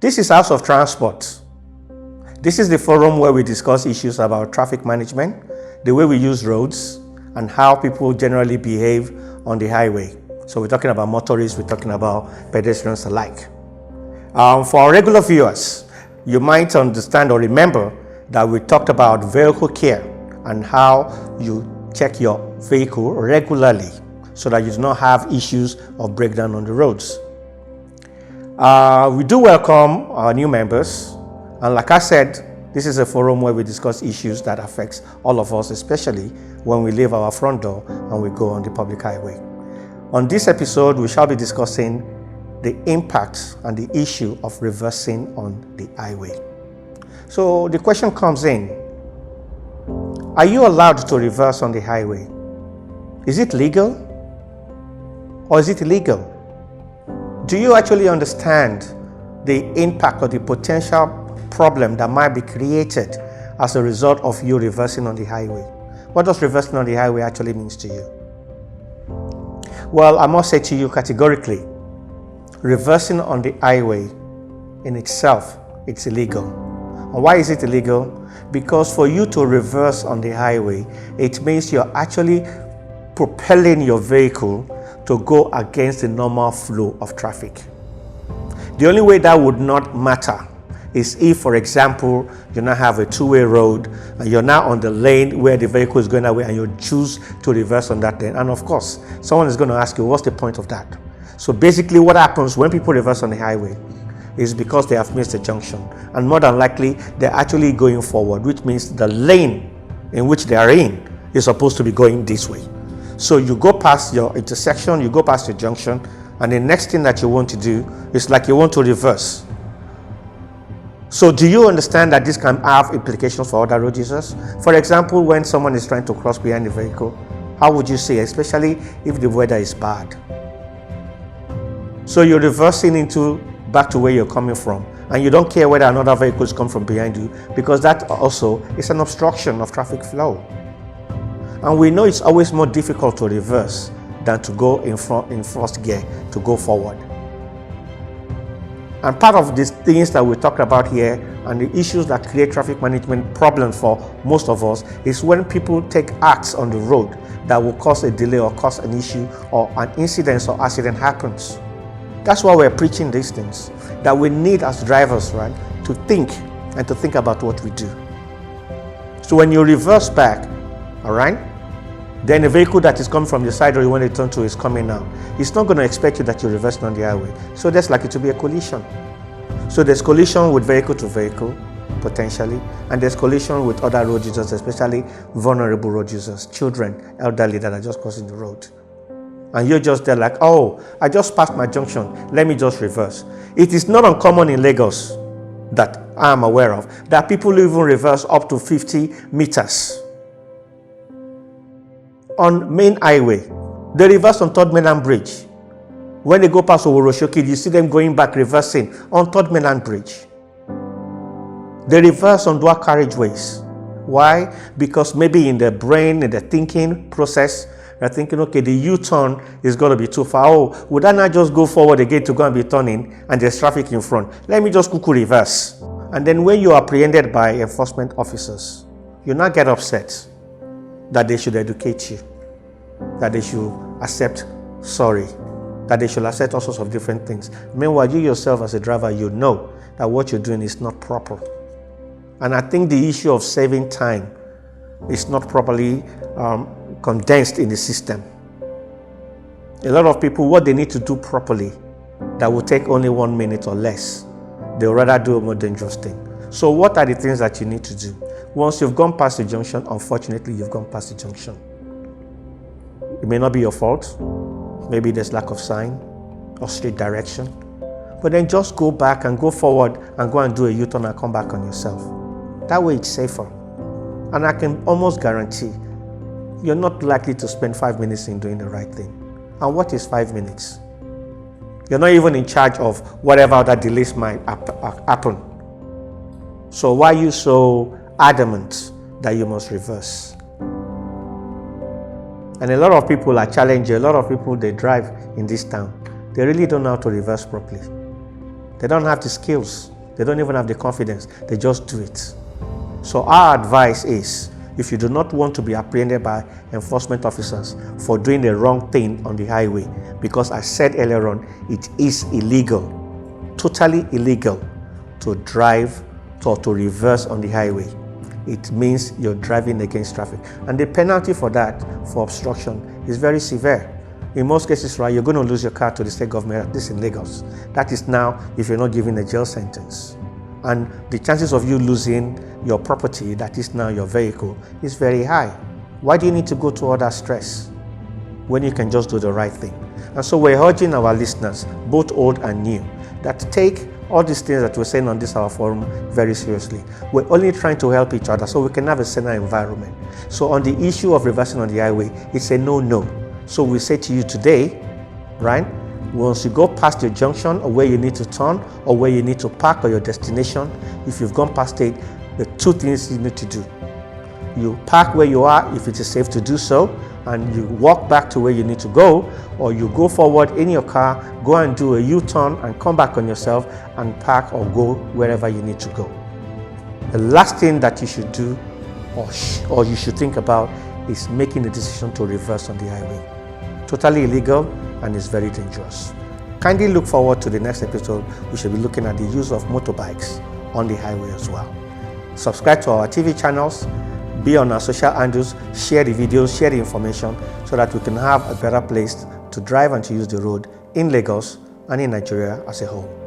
This is House of Transport. This is the forum where we discuss issues about traffic management, the way we use roads, and how people generally behave on the highway. So we're talking about motorists, we're talking about pedestrians alike. For our regular viewers, you might understand or remember that we talked about vehicle care and how you check your vehicle regularly so that you do not have issues of breakdown on the roads. We do welcome our new members, and like I said, this is a forum where we discuss issues that affects all of us, especially when we leave our front door and we go on the public highway. On this episode, we shall be discussing the impact and the issue of reversing on the highway. So the question comes in, are you allowed to reverse on the highway? Is it legal or is it illegal? Do you actually understand the impact or the potential problem that might be created as a result of you reversing on the highway? What does reversing on the highway actually means to you? Well, I must say to you categorically, reversing on the highway in itself, it's illegal. And why is it illegal? Because for you to reverse on the highway, it means you're actually propelling your vehicle to go against the normal flow of traffic. The only way that would not matter is if, for example, you now have a two-way road and you're now on the lane where the vehicle is going away and you choose to reverse on that lane. And of course, someone is going to ask you, what's the point of that? So basically what happens when people reverse on the highway is because they have missed a junction, and more than likely they're actually going forward, which means the lane in which they are in is supposed to be going this way. So you go past your intersection, you go past your junction, and the next thing that you want to do is like you want to reverse. So do you understand that this can have implications for other road users? For example, when someone is trying to cross behind the vehicle, how would you say, especially if the weather is bad? So you're reversing back to where you're coming from, and you don't care whether another vehicle is coming from behind you, because that also is an obstruction of traffic flow. And we know it's always more difficult to reverse than to go in first gear to go forward. And part of these things that we talked about here and the issues that create traffic management problems for most of us is when people take acts on the road that will cause a delay or cause an issue or an incident or accident happens. That's why we're preaching these things, that we need as drivers, right, to think and to think about what we do. So when you reverse back, all right, then a vehicle that is coming from the side or you want to turn to is coming now. It's not going to expect you that you're reversing on the highway. So there's likely to be a collision. So there's collision with vehicle to vehicle, potentially, and there's collision with other road users, especially vulnerable road users, children, elderly that are just crossing the road. And you're just there like, oh, I just passed my junction, let me just reverse. It is not uncommon in Lagos that I am aware of that people even reverse up to 50 meters. On main highway, they reverse on Third Mainland Bridge. When they go past Oworoshoki, you see them going back reversing on Third Mainland Bridge. They reverse on dual carriageways. Why? Because maybe in their brain, in their thinking process, they're thinking, okay, the U-turn is going to be too far. Oh, would I not just go forward again to go and be turning and there's traffic in front? Let me just quickly reverse. And then when you are apprehended by enforcement officers, you not get upset that they should educate you, that they should accept sorry, that they should accept all sorts of different things. Meanwhile, you yourself as a driver, you know that what you're doing is not proper. And I think the issue of saving time is not properly condensed in the system. A lot of people, what they need to do properly, that will take only 1 minute or less, they'll rather do a more dangerous thing. So what are the things that you need to do? Once you've gone past the junction, unfortunately, you've gone past the junction. It may not be your fault. Maybe there's lack of sign or street direction. But then just go back and go forward and go and do a U-turn and come back on yourself. That way it's safer. And I can almost guarantee you're not likely to spend 5 minutes in doing the right thing. And what is 5 minutes? You're not even in charge of whatever other delays might happen. So why are you so adamant that you must reverse? And a lot of people are challenging. A lot of people, they drive in this town, they really don't know how to reverse properly. They don't have the skills. They don't even have the confidence. They just do it. So our advice is, if you do not want to be apprehended by enforcement officers for doing the wrong thing on the highway, because I said earlier on, it is illegal, totally illegal to drive or to reverse on the highway. It means you're driving against traffic. And the penalty for that, for obstruction, is very severe. In most cases, right, you're going to lose your car to the state government, this in Lagos. That is now if you're not given a jail sentence. And the chances of you losing your property, that is now your vehicle, is very high. Why do you need to go to all that stress when you can just do the right thing? And so we're urging our listeners, both old and new, that take all these things that we're saying on this our forum very seriously. We're only trying to help each other so we can have a saner environment. So on the issue of reversing on the highway, it's a no-no. So we say to you today, right, once you go past your junction or where you need to turn or where you need to park or your destination, if you've gone past it, the two things you need to do. You park where you are if it is safe to do so, and you walk back to where you need to go, or you go forward in your car, go and do a U-turn and come back on yourself and park or go wherever you need to go. The last thing that you should do or you should think about is making a decision to reverse on the highway. Totally illegal and is very dangerous. Kindly look forward to the next episode. We should be looking at the use of motorbikes on the highway as well. Subscribe to our TV channels, be on our social handles, share the videos, share the information so that we can have a better place to drive and to use the road in Lagos and in Nigeria as a whole.